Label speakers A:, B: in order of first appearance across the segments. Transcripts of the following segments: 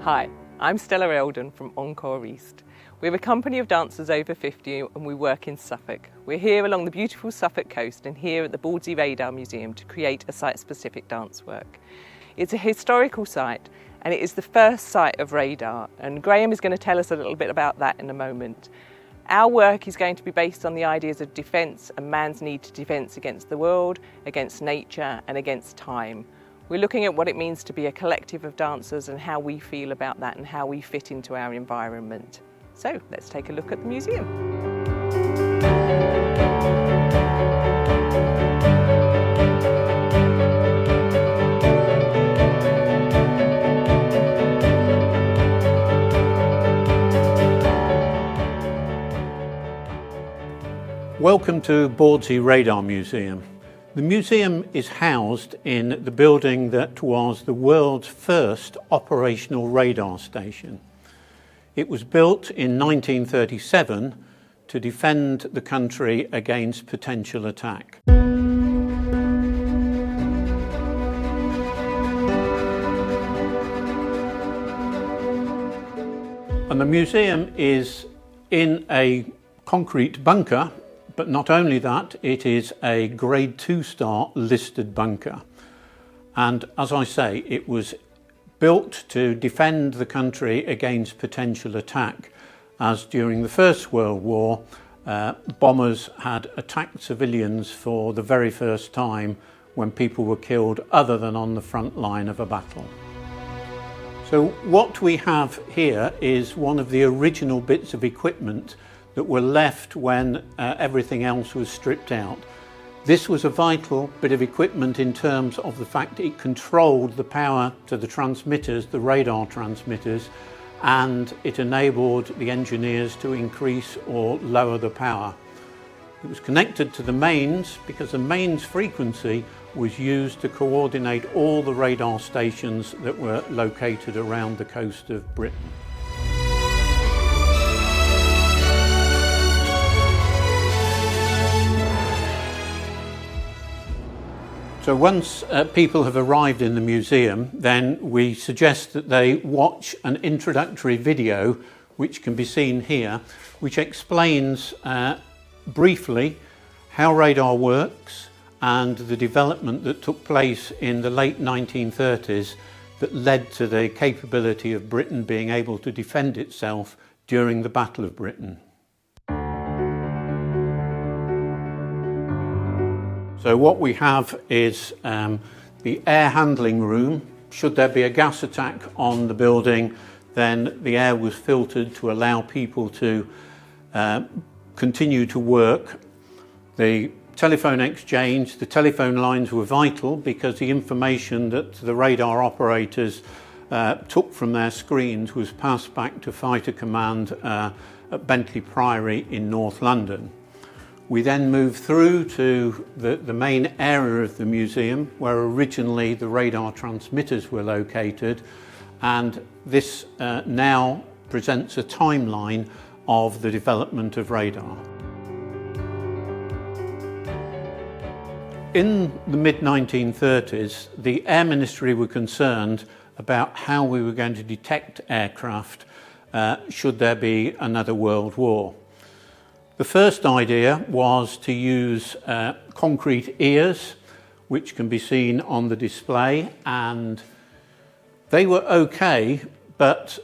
A: Hi, I'm Stella Eldon from EncoreEast. We're a company of dancers over 50 and we work in Suffolk. We're here along the beautiful Suffolk coast and here at the Bawdsey Radar Museum to create a site-specific dance work. It's a historical site and it is the first site of radar, and Graham is going to tell us a little bit about that in a moment. Our work is going to be based on the ideas of defence and man's need to defence against the world, against nature and against time. We're looking at what it means to be a collective of dancers and how we feel about that and how we fit into our environment. So let's take a look at the museum.
B: Welcome to Bawdsey Radar Museum. The museum is housed in the building that was the world's first operational radar station. It was built in 1937 to defend the country against potential attack. And the museum is in a concrete bunker. But not only that, it is a grade 2 star listed bunker. And as I say, it was built to defend the country against potential attack, as during the First World War, bombers had attacked civilians for the very first time when people were killed other than on the front line of a battle. So what we have here is one of the original bits of equipment that were left when everything else was stripped out. This was a vital bit of equipment in terms of the fact it controlled the power to the transmitters, the radar transmitters, and it enabled the engineers to increase or lower the power. It was connected to the mains because the mains frequency was used to coordinate all the radar stations that were located around the coast of Britain. So once people have arrived in the museum, then we suggest that they watch an introductory video, which can be seen here, which explains briefly how radar works and the development that took place in the late 1930s that led to the capability of Britain being able to defend itself during the Battle of Britain. So what we have is the air handling room. Should there be a gas attack on the building, then the air was filtered to allow people to continue to work. The telephone exchange, the telephone lines were vital because the information that the radar operators took from their screens was passed back to Fighter Command at Bentley Priory in North London. We then moved through to the main area of the museum where originally the radar transmitters were located, and this now presents a timeline of the development of radar. In the mid-1930s, the Air Ministry were concerned about how we were going to detect aircraft should there be another world war. The first idea was to use concrete ears, which can be seen on the display, and they were okay, but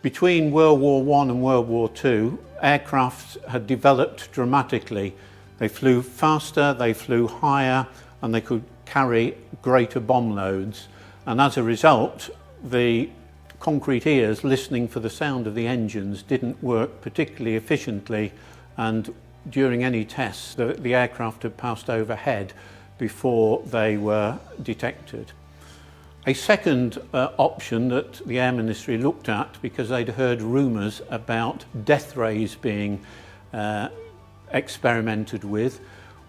B: between World War I and World War II, aircraft had developed dramatically. They flew faster, they flew higher, and they could carry greater bomb loads. And as a result, the concrete ears, listening for the sound of the engines, didn't work particularly efficiently, and during any tests the aircraft had passed overhead before they were detected. A second option that the Air Ministry looked at, because they'd heard rumours about death rays being experimented with,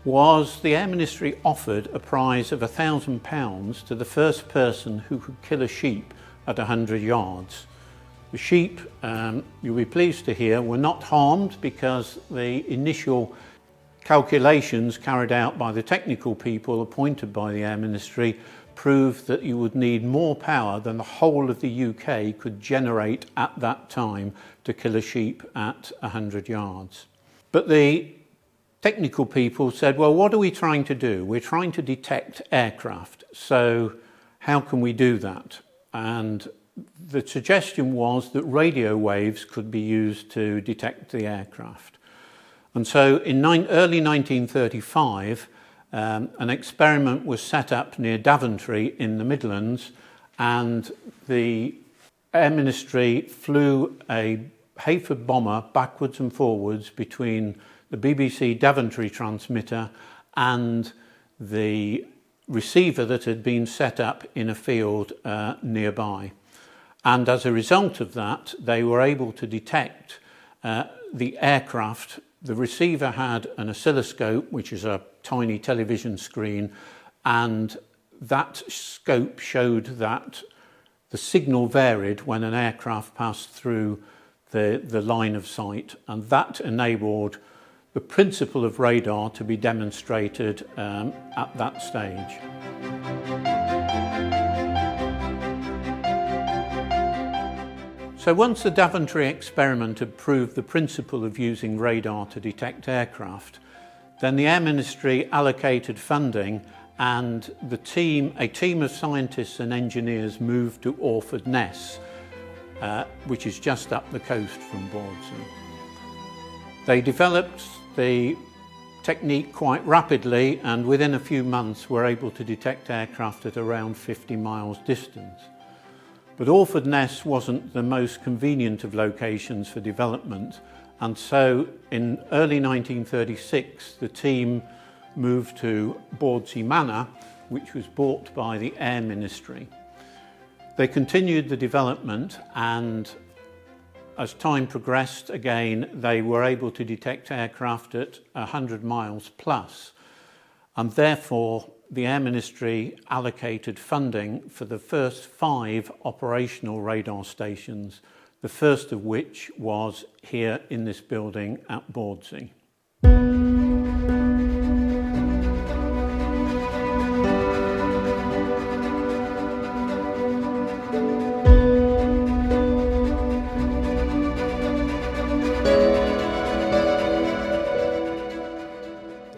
B: was the Air Ministry offered a prize of £1,000 to the first person who could kill a sheep at 100 yards. The sheep, you'll be pleased to hear, were not harmed because the initial calculations carried out by the technical people appointed by the Air Ministry proved that you would need more power than the whole of the UK could generate at that time to kill a sheep at 100 yards. But the technical people said, well, what are we trying to do? We're trying to detect aircraft, so how can we do that? And the suggestion was that radio waves could be used to detect the aircraft. And so in early 1935, an experiment was set up near Daventry in the Midlands, and the Air Ministry flew a Hayford bomber backwards and forwards between the BBC Daventry transmitter and the receiver that had been set up in a field nearby. And as a result of that, they were able to detect the aircraft. The receiver had an oscilloscope, which is a tiny television screen, and that scope showed that the signal varied when an aircraft passed through the line of sight, and that enabled the principle of radar to be demonstrated at that stage. So once the Daventry experiment had proved the principle of using radar to detect aircraft, then the Air Ministry allocated funding, and a team of scientists and engineers moved to Orford Ness, which is just up the coast from Bawdsey. They developed the technique quite rapidly, and within a few months were able to detect aircraft at around 50 miles distance. But Orford Ness wasn't the most convenient of locations for development, and so in early 1936 the team moved to Bawdsey Manor, which was bought by the Air Ministry. They continued the development, and as time progressed, again they were able to detect aircraft at 100 miles plus, and therefore the Air Ministry allocated funding for the first 5 operational radar stations, the first of which was here in this building at Bawdsey.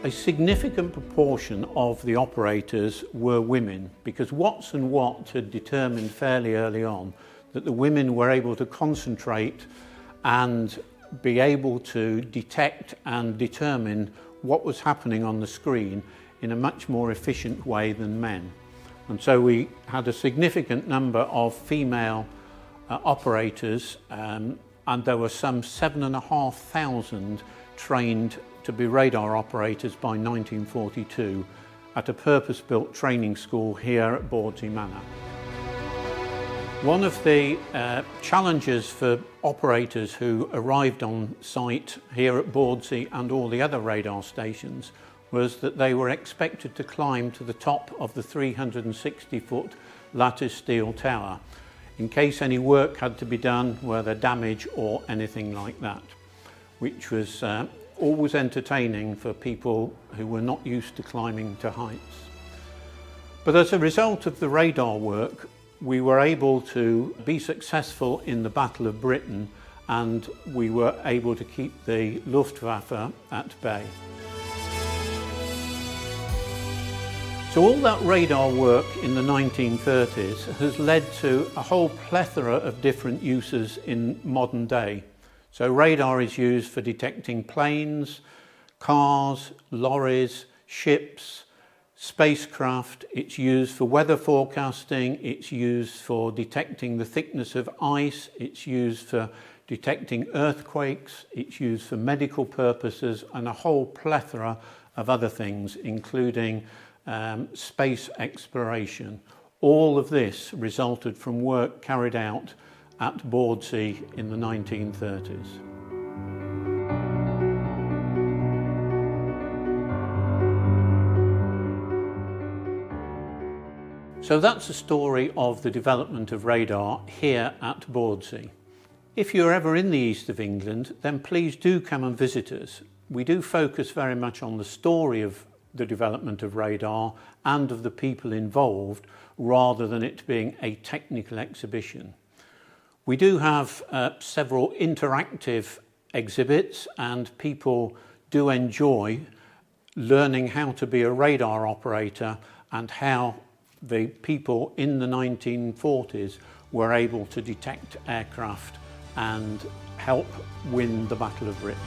B: A significant proportion of the operators were women, because Watson Watt had determined fairly early on that the women were able to concentrate and be able to detect and determine what was happening on the screen in a much more efficient way than men. And so we had a significant number of female operators, and there were some 7,500 trained to be radar operators by 1942 at a purpose-built training school here at Bawdsey Manor. One of the challenges for operators who arrived on site here at Bawdsey and all the other radar stations was that they were expected to climb to the top of the 360-foot lattice steel tower in case any work had to be done, were there damage or anything like that, which was always entertaining for people who were not used to climbing to heights. But as a result of the radar work, we were able to be successful in the Battle of Britain, and we were able to keep the Luftwaffe at bay. So all that radar work in the 1930s has led to a whole plethora of different uses in modern day. So radar is used for detecting planes, cars, lorries, ships, spacecraft. It's used for weather forecasting. It's used for detecting the thickness of ice. It's used for detecting earthquakes. It's used for medical purposes and a whole plethora of other things, including space exploration. All of this resulted from work carried out at Bawdsey in the 1930s. So that's the story of the development of radar here at Bawdsey. If you're ever in the east of England, then please do come and visit us. We do focus very much on the story of the development of radar and of the people involved, rather than it being a technical exhibition. We do have several interactive exhibits, and people do enjoy learning how to be a radar operator and how the people in the 1940s were able to detect aircraft and help win the Battle of Britain.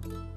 A: you.